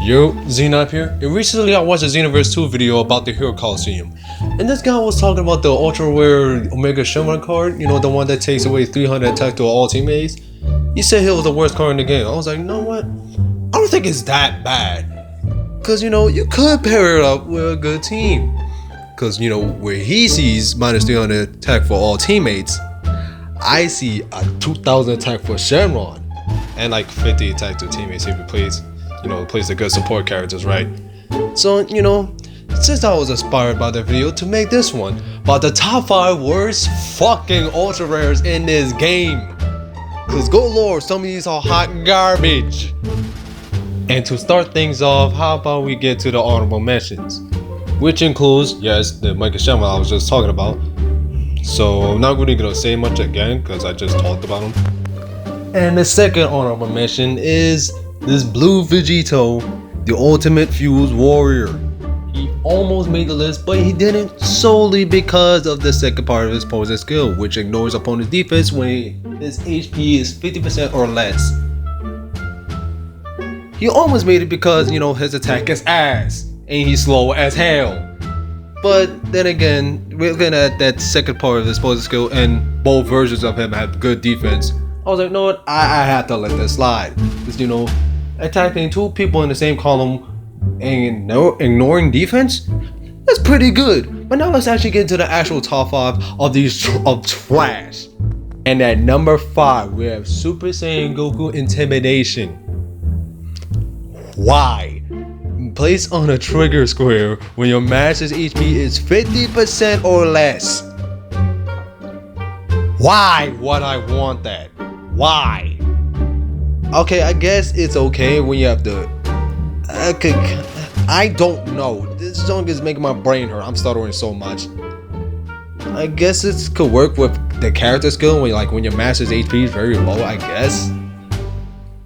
Yo, Xenop here. And recently I watched a Xenoverse 2 video about the Hero Colosseum. And this guy was talking about the ultra rare Omega Shenron card, you know, the one that takes away 300 attack to all teammates. He said it was the worst card in the game. I was like, you know what? I don't think it's that bad. Cause you know, you could pair it up with a good team. Cause you know, where he sees minus 300 attack for all teammates, I see a 2000 attack for Shenron. And like 50 attack to teammates if he plays the good support characters, right? So, you know, since I was inspired by the video to make this one about the top 5 worst fucking ultra rares in this game. Cause good lord, some of these are hot garbage. And to start things off, how about we get to the honorable mentions? Which includes, yes, the Omega Shenron I was just talking about. So I'm not really gonna say much again because I just talked about him. And the second honorable mention is this blue Vegito, the ultimate fuse warrior. He almost made the list, but he didn't solely because of the second part of his posing skill, which ignores opponent's defense when his HP is 50% or less. He almost made it because, you know, his attack is ass, and he's slow as hell. But then again, we're looking at that second part of his posing skill, and both versions of him have good defense. I was like, no, what? I have to let this slide. Because, you know, attacking 2 people in the same column and ignoring defense, that's pretty good. But now let's actually get into the actual top 5 of these of trash. And at number 5, we have Super Saiyan Goku Intimidation. Why? Place on a trigger square when your master's HP is 50% or less. Why would I want that? Why? Okay, I guess it's okay when you have to. I don't know. This song is making my brain hurt. I'm stuttering so much. I guess it could work with the character skill when your master's HP is very low, I guess.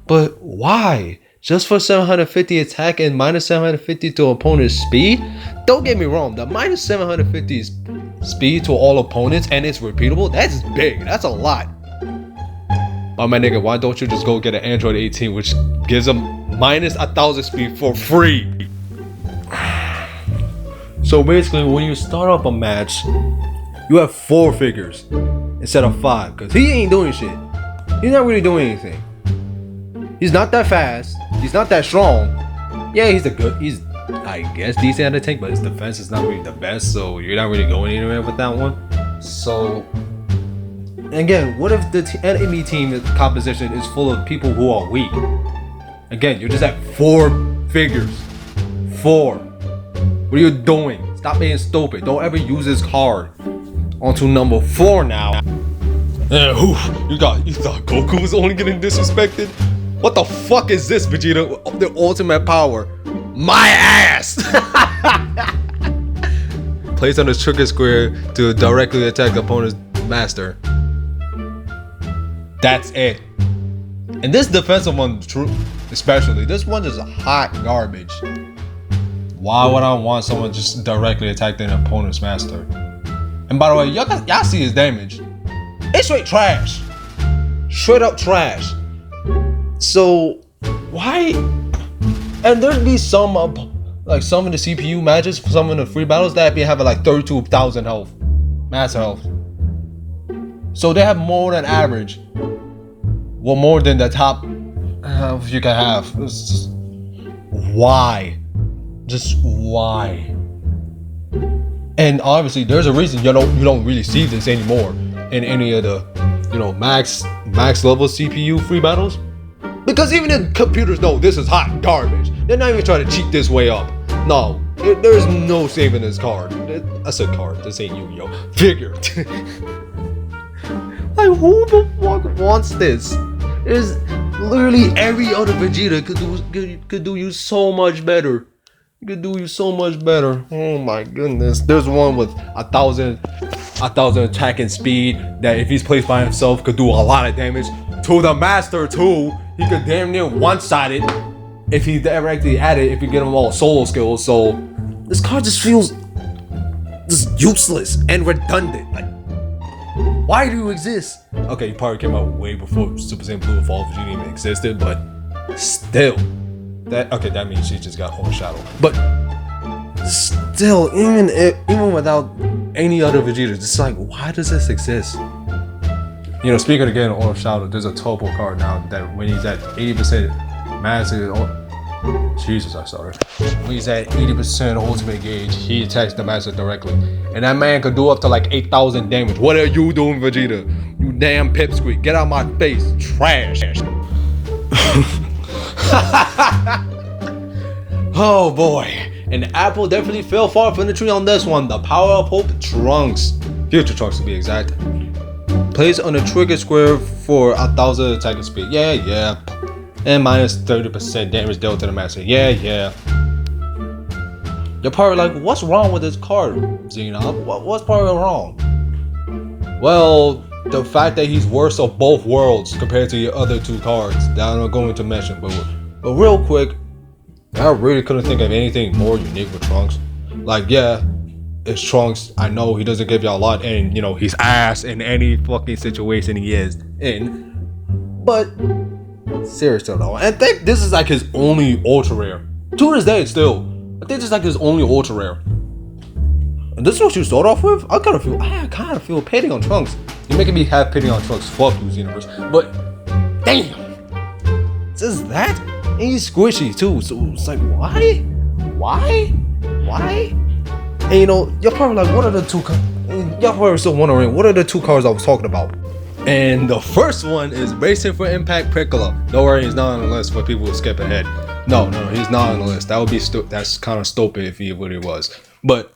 But why? Just for 750 attack and minus 750 to opponent's speed? Don't get me wrong, the minus 750 speed to all opponents and it's repeatable, that's big, that's a lot. But my nigga, why don't you just go get an Android 18 which gives them minus 1000 speed for free? So basically, when you start up a match, you have 4 figures instead of 5, because he ain't doing shit. He's not really doing anything. He's not that fast. He's not that strong. Yeah, he's I guess decent at the tank, but his defense is not really the best, so you're not really going anywhere with that one. So again, what if the enemy team composition is full of people who are weak? Again, you're just at 4 figures. 4. What are you doing? Stop being stupid. Don't ever use this card. On to number 4 now. You thought Goku was only getting disrespected? What the fuck is this, Vegeta? The ultimate power. My ass! Placed on the trigger square to directly attack the opponent's master. That's it. And this defensive one, especially, this one is hot garbage. Why would I want someone just directly attacking an opponent's master? And by the way, y'all see his damage. It's straight trash. Straight up trash. So why? And there'd be some of the CPU matches, some of the free battles that be having like 32,000 health, max health. So they have more than average. Well, more than the top you can have. Just, why? Just why? And obviously, there's a reason you don't really see this anymore in any of the max level CPU free battles. Because even the computers know this is hot garbage. They're not even trying to cheat this way up. No, there's no saving this card. I said card, this ain't Yu-Gi-Oh! Figure. Like, who the fuck wants this? There's literally every other Vegeta could do you so much better. He could do you so much better. Oh my goodness. There's one with 1000 attacking speed that if he's placed by himself could do a lot of damage. To the master too. He could damn near one-shot it if he directly at it, if you get him all solo skills. So this card just feels just useless and redundant. Like, why do you exist? Okay, you probably came out way before Super Saiyan Blue Evolved even existed, but still, that means she just got overshadowed. But still, even without any other Vegetas, it's like, why does this exist? You know, speaking again of overshadowed, there's a Topo card now that when he's at 80% massive. Jesus, I saw it. When he's at 80% ultimate gauge, he attacks the master directly. And that man could do up to like 8,000 damage. What are you doing, Vegeta? You damn pipsqueak. Get out of my face. Trash. Oh boy. And the apple definitely fell far from the tree on this one. The power of Hope Trunks. Future Trunks to be exact. Place on the trigger square for 1,000 attacking speed. Yeah. And minus 30% damage dealt to the master. Yeah. You're probably like, what's wrong with this card, Xena? What's probably wrong? Well, the fact that he's worse of both worlds compared to the other two cards that I'm not going to mention. But real quick, I really couldn't think of anything more unique with Trunks. Like, yeah, it's Trunks. I know he doesn't give you a lot, and you know he's ass in any fucking situation he is in. But seriously though, I think this is like his only ultra rare. To this day, still, I think this is like his only ultra rare. And this is what you start off with. I kind of feel pity on Trunks. You're making me have pity on Trunks. Fuck you, Universe. But damn, just that, and he's squishy too. So it's like, why? And you know, you're probably like, what are the two? Y'all probably still wondering, what are the two cards I was talking about? And the first one is Racing for Impact Piccolo. Don't worry, he's not on the list for people who skip ahead. No, he's not on the list. That would be that's kind of stupid if he really was. But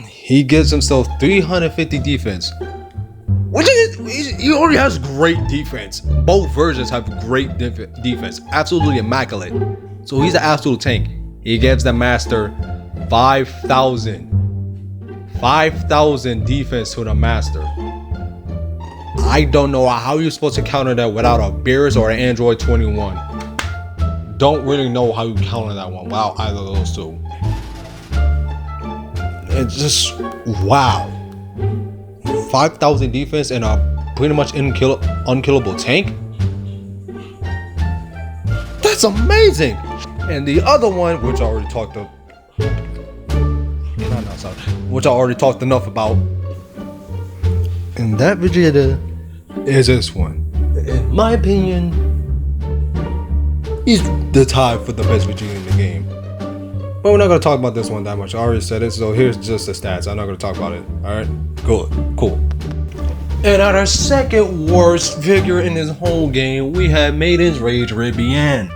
he gives himself 350 defense, which is, he already has great defense. Both versions have great defense, absolutely immaculate. So he's an absolute tank. He gives the master 5,000 defense to the master. I don't know how you're supposed to counter that without a Beerus or an Android 21. Don't really know how you counter that one without either of those two. It's just, wow. 5,000 defense and a pretty much unkillable tank? That's amazing! And the other one, which I already talked enough about, and that Vegeta is this one. In my opinion, he's the tie for the best Vegeta in the game. But we're not going to talk about this one that much. I already said it, so here's just the stats. I'm not going to talk about it. Alright? Good. Cool. And at our second worst figure in this whole game, we have Maiden's Rage Ribian.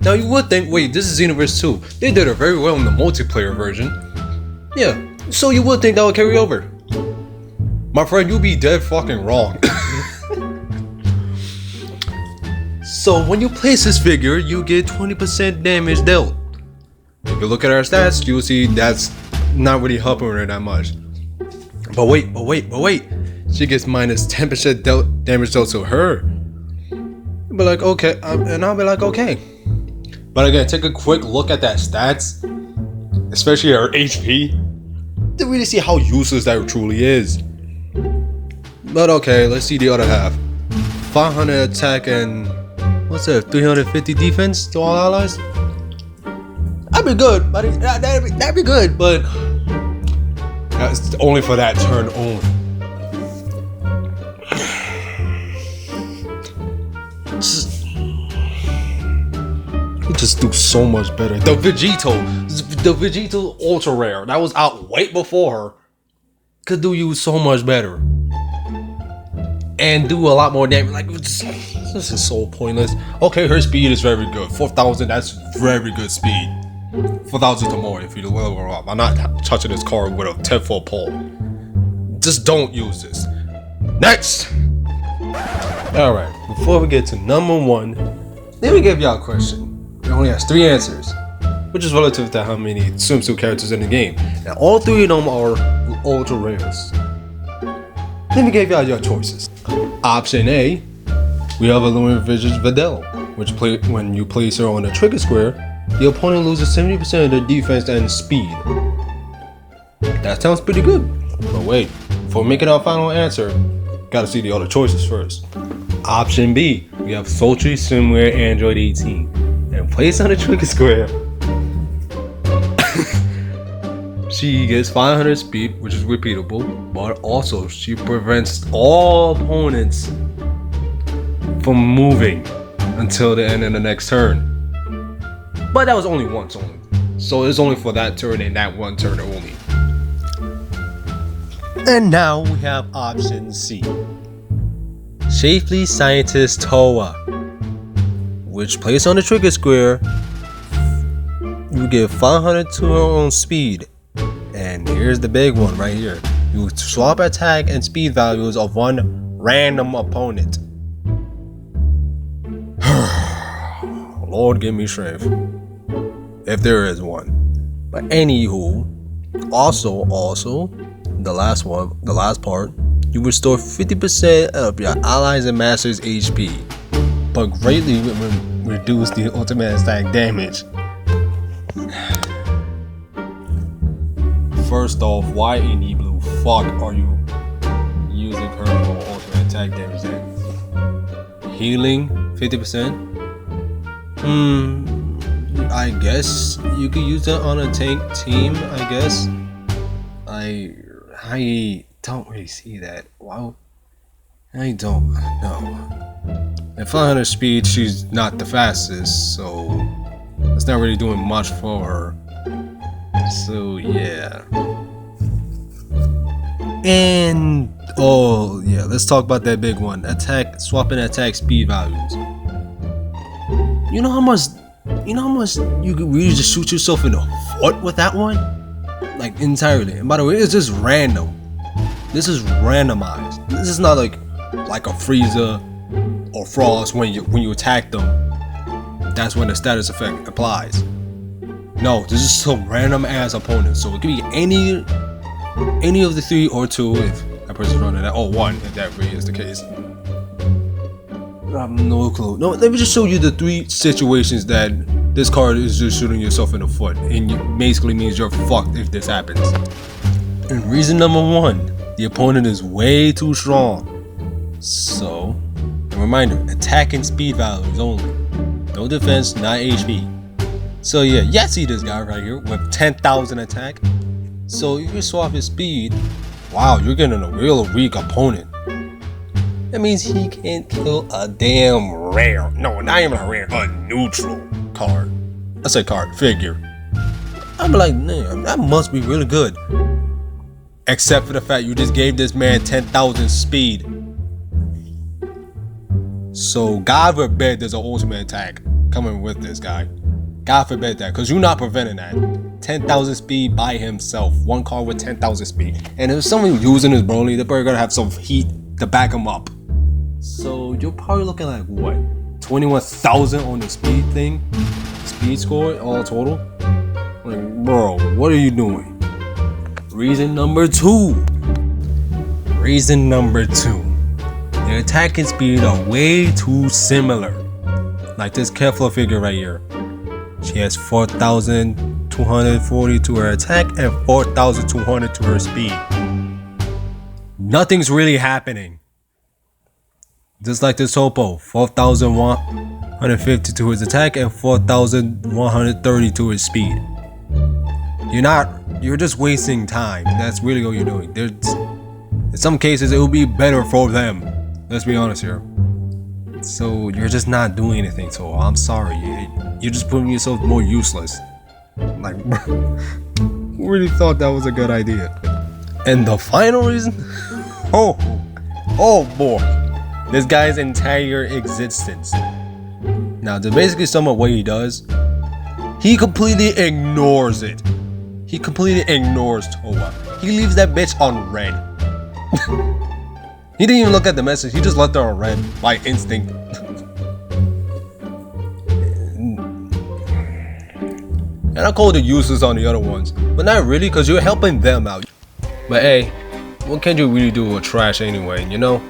Now you would think, wait, this is Xenoverse 2. They did it very well in the multiplayer version. Yeah, so you would think that would carry over. My friend, you'd be dead fucking wrong. So when you place this figure, you get 20% damage dealt. If you look at her stats, you'll see that's not really helping her that much. But wait. She gets minus 10% damage dealt to her. You'll be like, okay, and I'll be like, okay. But again, take a quick look at that stats, especially her HP, to really see how useless that truly is. But okay, let's see the other half. 500 attack and what's that? 350 defense to all allies. That'd be good, buddy. That'd be good, but that's only for that turn only. Just do so much better. The Vegito Ultra Rare that was out way before her could do you so much better and do a lot more damage. Like, this is so pointless. Okay, her speed is very good. 4,000, that's very good speed. 4,000 to more if you level her up. I'm not touching this card with a 10-foot pole. Just don't use this. Next. All right. Before we get to number one, let me give y'all a question. It only has 3 answers, which is relative to how many swimsuit characters in the game. Now, all 3 of them are ultra rares. Let me give y'all your choices. Option A, we have Illuminate Vision's Videl, which when you place her on the trigger square, the opponent loses 70% of their defense and speed. That sounds pretty good. But wait, before making our final answer, gotta see the other choices first. Option B, we have Sultry Swimwear Android 18. placed on the trigger square, she gets 500 speed, which is repeatable, but also she prevents all opponents from moving until the end of the next turn. But that was only once only. So it's only for that turn and that one turn only. And now we have option C. Shapely Scientist Toa, which placed on the trigger square, you get 500 to her own speed. And here's the big one right here. You swap attack and speed values of one random opponent. Lord give me strength, if there is one. But anywho, also the last part, you restore 50% of your allies and masters HP, but greatly reduce the ultimate attack damage. First off, why in the blue fuck are you using her for ultimate attack damage then? Healing 50%? I guess you could use that on a tank team, I guess. I don't really see that. Wow. I don't know. At 500 speed, she's not the fastest, so it's not really doing much for her. So yeah. And oh yeah, let's talk about that big one. Swapping attack speed values. You know how much you could really just shoot yourself in the foot with that one? Like entirely. And by the way, it's just random. This is randomized. This is not like a Frieza or Frost when you attack them. That's when the status effect applies. No, this is some random ass opponent. So it could be any of the 3 or 2 if that person's running that, or 1 if that really is the case. I have no clue. No, let me just show you the 3 situations that this card is just shooting yourself in the foot, and it basically means you're fucked if this happens. And reason number 1, the opponent is way too strong. So, a reminder, attack and speed values only. No defense, not HP. So yeah, you see this guy right here with 10,000 attack. So if you swap his speed, wow, you're getting a real weak opponent. That means he can't kill a damn rare, no, not even a rare, a neutral card. I said card, figure. I'm like, man, that must be really good. Except for the fact you just gave this man 10,000 speed. So God forbid there's an ultimate attack coming with this guy. God forbid that, because you're not preventing that. 10,000 speed by himself. One card with 10,000 speed. And if someone using his Broly, they're probably gonna have some heat to back him up. So you're probably looking like what? 21,000 on the speed thing? Speed score all total? Like, bro, what are you doing? Reason number 2. Their attack and speed are way too similar. Like this Kefla figure right here. She has 4,240 to her attack and 4,200 to her speed. Nothing's really happening. Just like this Topo, 4,150 to his attack and 4,130 to his speed. You're just wasting time. That's really all you're doing. In some cases, it will be better for them. Let's be honest here. So you're just not doing anything, so I'm sorry. You're just putting yourself more useless. Like, who really thought that was a good idea? And the final reason? Oh boy. This guy's entire existence. Now, to basically sum up what he does, he completely ignores it. He completely ignores Toa. He leaves that bitch on red. He didn't even look at the message. He just left her on red by instinct. And I called it useless on the other ones, but not really, because you're helping them out. But hey, what can you really do with trash anyway, you know?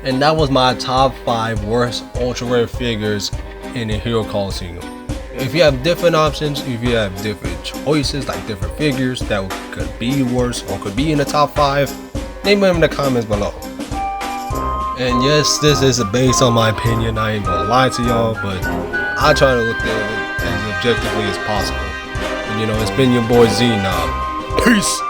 And that was my top 5 worst ultra rare figures in the Hero Colosseum. If you have different options, if you have different choices, like different figures that could be worse or could be in the top 5, name them in the comments below. And yes, this is based on my opinion. I ain't gonna lie to y'all, but I try to look at it as objectively as possible. And it's been your boy Z now. Peace!